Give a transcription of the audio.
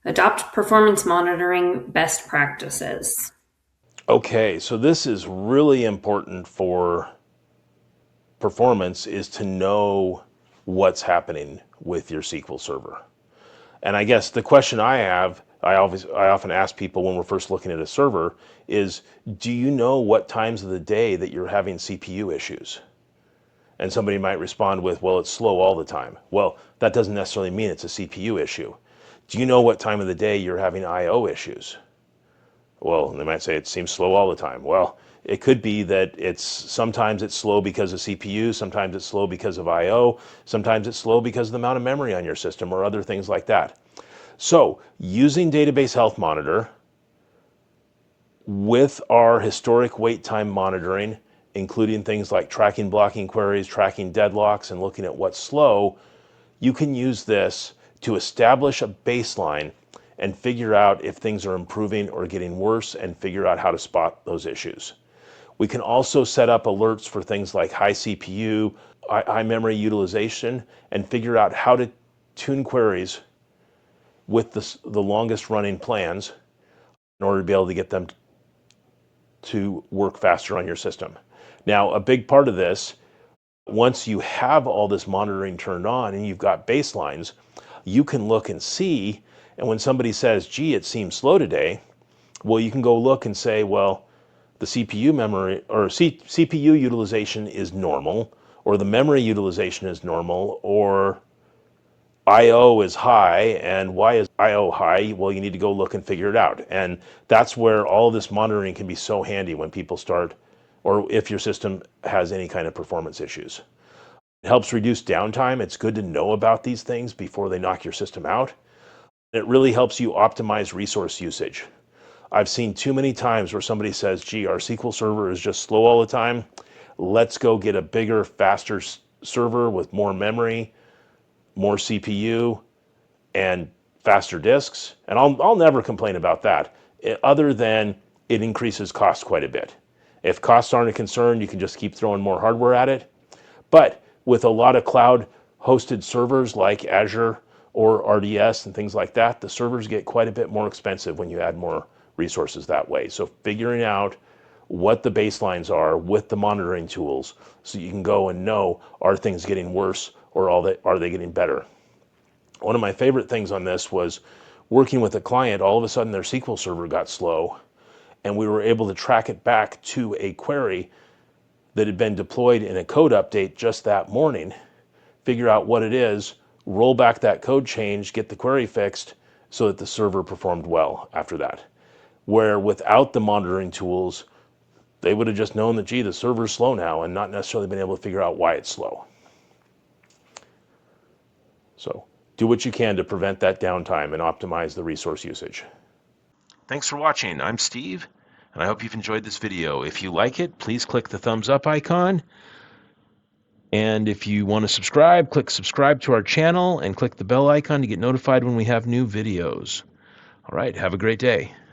Adopt performance monitoring best practices. Okay, so this is really important for performance, is to know what's happening with your SQL Server. And I guess the question I often ask people when we're first looking at a server is, do you know what times of the day that you're having CPU issues? And somebody might respond with, well, it's slow all the time. Well, that doesn't necessarily mean it's a CPU issue. Do you know what time of the day you're having I/O issues? Well, they might say it seems slow all the time. Well, it could be that sometimes it's slow because of CPU, sometimes it's slow because of I/O, sometimes it's slow because of the amount of memory on your system or other things like that. So, using Database Health Monitor with our historic wait time monitoring, including things like tracking blocking queries, tracking deadlocks, and looking at what's slow, you can use this to establish a baseline and figure out if things are improving or getting worse and figure out how to spot those issues. We can also set up alerts for things like high CPU, high memory utilization, and figure out how to tune queries with the longest running plans in order to be able to get them to work faster on your system. Now, a big part of this, once you have all this monitoring turned on and you've got baselines, you can look and see, and when somebody says, gee, it seems slow today, well, you can go look and say, well, the CPU memory or CPU utilization is normal, or the memory utilization is normal, or I/O is high. And why is I/O high? Well, you need to go look and figure it out. And that's where all this monitoring can be so handy when people start, or if your system has any kind of performance issues. It helps reduce downtime. It's good to know about these things before they knock your system out. It really helps you optimize resource usage. I've seen too many times where somebody says, gee, our SQL Server is just slow all the time. Let's go get a bigger, faster server with more memory, more CPU, and faster disks. And I'll never complain about that, other than it increases costs quite a bit. If costs aren't a concern, you can just keep throwing more hardware at it. But with a lot of cloud hosted servers like Azure or RDS and things like that, the servers get quite a bit more expensive when you add more resources that way. So figuring out what the baselines are with the monitoring tools so you can go and know, are things getting worse or are they getting better? One of my favorite things on this was working with a client. All of a sudden their SQL Server got slow, and we were able to track it back to a query that had been deployed in a code update just that morning, figure out what it is, roll back that code change, get the query fixed so that the server performed well after that. Where without the monitoring tools, they would have just known that, gee, the server's slow now, and not necessarily been able to figure out why it's slow. So do what you can to prevent that downtime and optimize the resource usage. Thanks for watching. I'm Steve, and I hope you've enjoyed this video. If you like it, please click the thumbs up icon. And if you want to subscribe, click subscribe to our channel and click the bell icon to get notified when we have new videos. All right, have a great day.